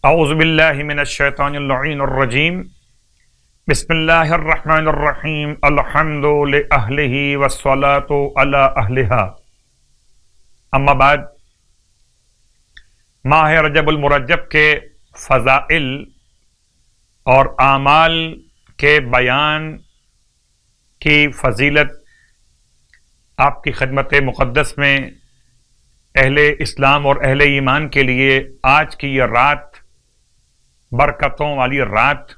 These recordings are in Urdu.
اعوذ باللہ من الشیطان اللعین الرجیم بسم اللہ الرحمن الرحیم الحمد لأہلہ والصلاة علی اہلہا اما بعد ماہ رجب المرجب کے فضائل اور اعمال کے بیان کی فضیلت آپ کی خدمت مقدس میں اہل اسلام اور اہل ایمان کے لیے آج کی یہ رات برکتوں والی رات،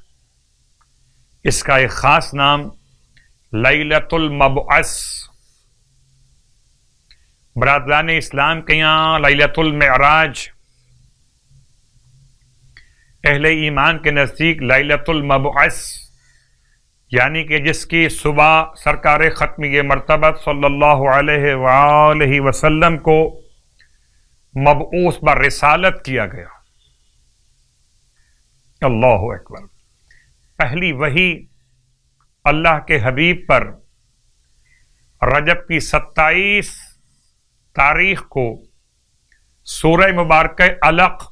اس کا ایک خاص نام لیلۃ المبعث، برادران اسلام کے یہاں لیلۃ المعراج، اہل ایمان کے نزدیک لیلۃ المبعث، یعنی کہ جس کی صبح سرکار ختمی مرتبہ صلی اللہ علیہ وآلہ وسلم کو مبعوث برسالت کیا گیا۔ اللہ اکبر۔ پہلی وحی اللہ کے حبیب پر رجب کی 27 تاریخ کو سورہ مبارکہ علق،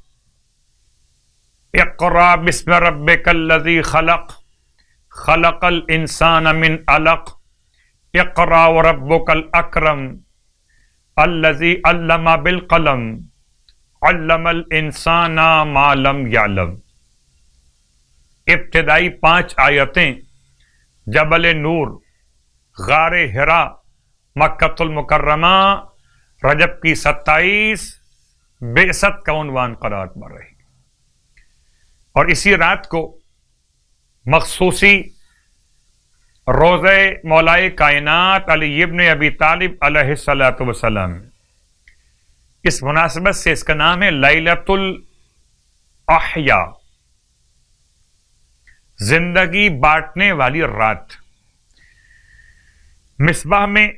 اقرأ بسم ربک الذی خلق خلق الانسان من علق اقرأ وربک الاکرم الذی علم بالقلم علم الانسان ما لم یعلم، ابتدائی 5 آیتیں جبل نور، غار حرا، مکۃ المکرمہ، رجب کی 27 بعثت کا عنوان قرار پا رہی، اور اسی رات کو مخصوصی روزہ مولائے کائنات علی ابن ابی طالب علیہ الصلاۃ والسلام، اس مناسبت سے اس کا نام ہے لیلۃ الاحیاء، زندگی بانٹنے والی رات۔ مصباح میں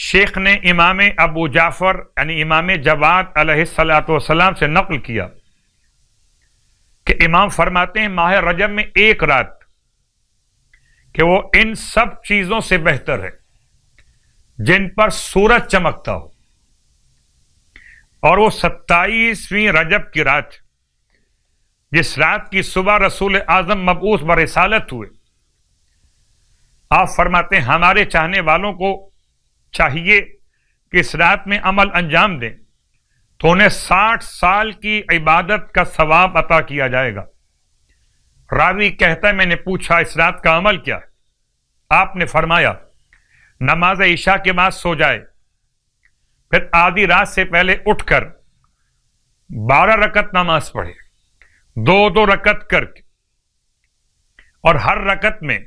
شیخ نے امام ابو جعفر یعنی امام جواد علیہ الصلاۃ والسلام سے نقل کیا کہ امام فرماتے ہیں ماہ رجب میں ایک رات کہ وہ ان سب چیزوں سے بہتر ہے جن پر سورج چمکتا ہو، اور وہ 27ویں رجب کی رات، جس رات کی صبح رسول اعظم مبعوث برسالت ہوئے۔ آپ فرماتے ہیں ہمارے چاہنے والوں کو چاہیے کہ اس رات میں عمل انجام دیں تو انہیں 60 سال کی عبادت کا ثواب عطا کیا جائے گا۔ راوی کہتا ہے میں نے پوچھا اس رات کا عمل کیا ہے؟ آپ نے فرمایا نماز عشاء کے بعد سو جائے، پھر آدھی رات سے پہلے اٹھ کر 12 رکعت نماز پڑھے، 2 رکعت کر کے، اور ہر رکعت میں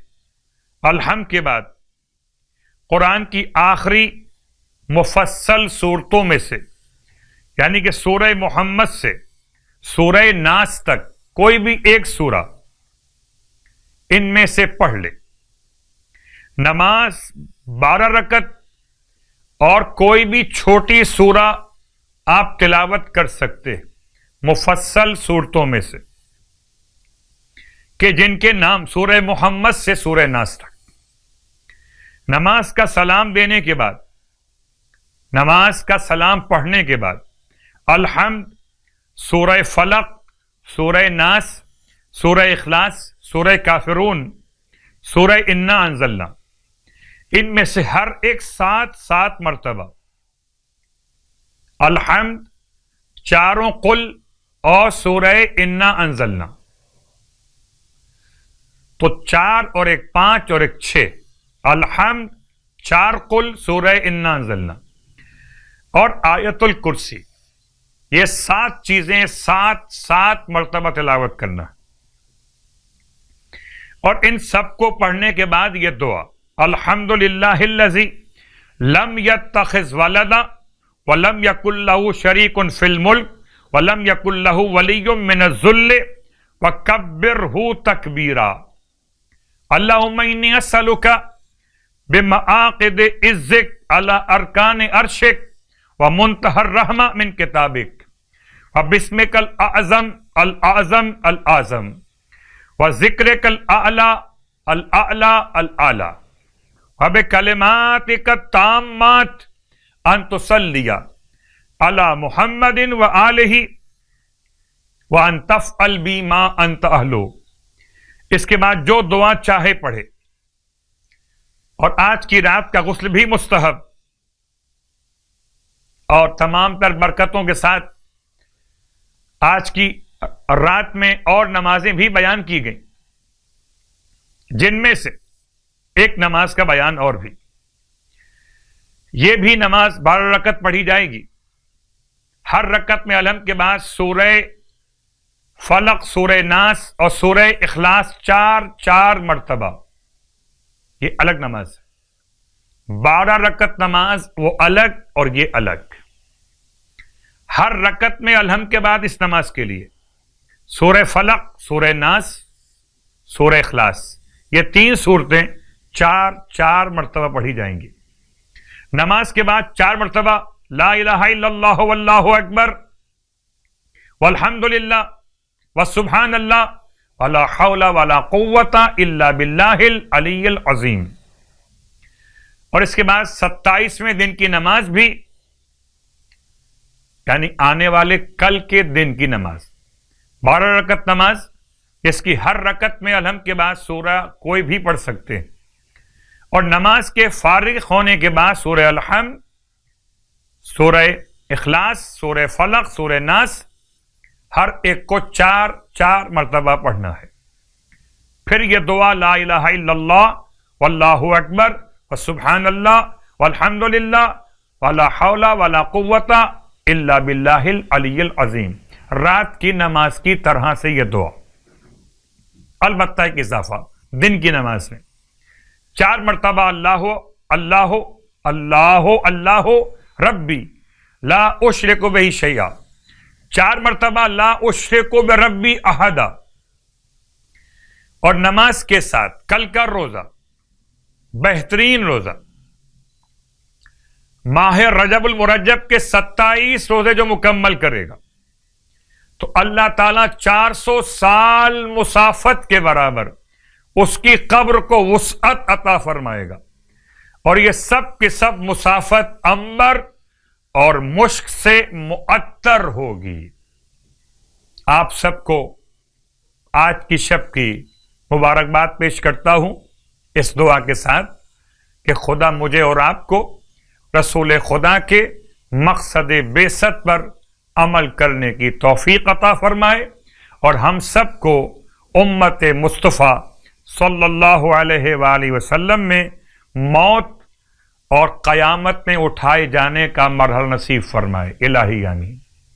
الحمد کے بعد قرآن کی آخری مفصل صورتوں میں سے، یعنی کہ سورہ محمد سے سورہ ناس تک کوئی بھی ایک سورہ ان میں سے پڑھ لے۔ نماز 12 رکعت اور کوئی بھی چھوٹی سورہ آپ تلاوت کر سکتے ہیں مفصل صورتوں میں سے، کہ جن کے نام سورہ محمد سے سورہ ناس تک۔ نماز کا سلام دینے کے بعد، نماز کا سلام پڑھنے کے بعد الحمد، سورہ فلق، سورہ ناس، سورہ اخلاص، سورہ کافرون، سورہ انا انزلنا، ان میں سے ہر ایک 7 مرتبہ الحمد، 4 قل اور سورہ انا انزلنا، تو 4 اور 1 5 اور 1 6، الحمد، 4 قل، سورہ انا انزلنا اور آیت الکرسی، یہ 7 چیزیں 7 مرتبہ تلاوت کرنا، اور ان سب کو پڑھنے کے بعد یہ دعا الحمدللہ الذی لم یتخذ ولدا ولم یکن لہ شریک فی الملک وَلَمْ يَكُنْ لَهُ وَلِيٌّ مِّنَ الذُّلِّ وَكَبِّرْهُ تَكْبِيرًا اللہم انی اسألک بمعاقد عزک علی ارکان عرشک ومنتہى الرحمہ من کتابک وبسمک الاعظم الاعظم الاعظم وذکرک الاعلی الاعلی الاعلی وبکلماتک التامات ان تصلی علی محمد و آلہ وَأَن تَفْعَلْ بِي مَا أَنْتَ أَهْلُ، اس کے بعد جو دعا چاہے پڑھے. اور آج کی رات کا غسل بھی مستحب اور تمام تر برکتوں کے ساتھ آج کی رات میں اور نمازیں بھی بیان کی گئیں، جن میں سے ایک نماز کا بیان اور بھی. یہ بھی نماز 12 رکعت پڑھی جائے گی. ہر رکعت میں الحمد کے بعد سورہ فلق، سورہ ناس اور سورہ اخلاص 4 مرتبہ. یہ الگ نماز ہے. 12 رکعت نماز وہ الگ اور یہ الگ. ہر رکعت میں الحمد کے بعد اس نماز کے لیے سورہ فلق، سورہ ناس، سورہ اخلاص، یہ 3 سورتیں 4 مرتبہ پڑھی جائیں گی. نماز کے بعد 4 مرتبہ لا الہ الا اللہ واللہ اکبر والحمد للہ وسبحان اللہ ولا حول ولا قوت الا باللہ العلی العظیم. اور اس کے بعد 27ویں دن کی نماز بھی، یعنی آنے والے کل کے دن کی نماز، 12 رکعت نماز، اس کی ہر رکعت میں الحمد کے بعد سورہ کوئی بھی پڑھ سکتے ہیں. اور نماز کے فارغ ہونے کے بعد سورہ الحمد، سورہ اخلاص، سورہ فلق، سورہ ناس، ہر ایک کو 4 مرتبہ پڑھنا ہے. پھر یہ دعا لا الہ الا اللہ واللہ اکبر وسبحان اللہ والحمد للہ ولا حول ولا قوت الا باللہ العلی العظیم. رات کی نماز کی طرح سے یہ دعا. البتہ ایک اضافہ دن کی نماز میں 4 مرتبہ اللہ اللہ اللہ اللہ ربی لا اشرک بہ شیئا، 4 مرتبہ لا اشرک بربی احدا. اور نماز کے ساتھ کل کا روزہ، بہترین روزہ، ماہ رجب المرجب کے 27 روزے جو مکمل کرے گا تو اللہ تعالیٰ 400 سال مسافت کے برابر اس کی قبر کو وسعت عطا فرمائے گا. اور یہ سب کے سب مسافت عنبر اور مشک سے معطر ہوگی. آپ سب کو آج کی شب کی مبارکباد پیش کرتا ہوں اس دعا کے ساتھ کہ خدا مجھے اور آپ کو رسول خدا کے مقصد بعثت پر عمل کرنے کی توفیق عطا فرمائے اور ہم سب کو امت مصطفیٰ صلی اللہ علیہ وآلہ وسلم میں موت اور قیامت میں اٹھائے جانے کا مرحلہ نصیب فرمائے. الہی آمین.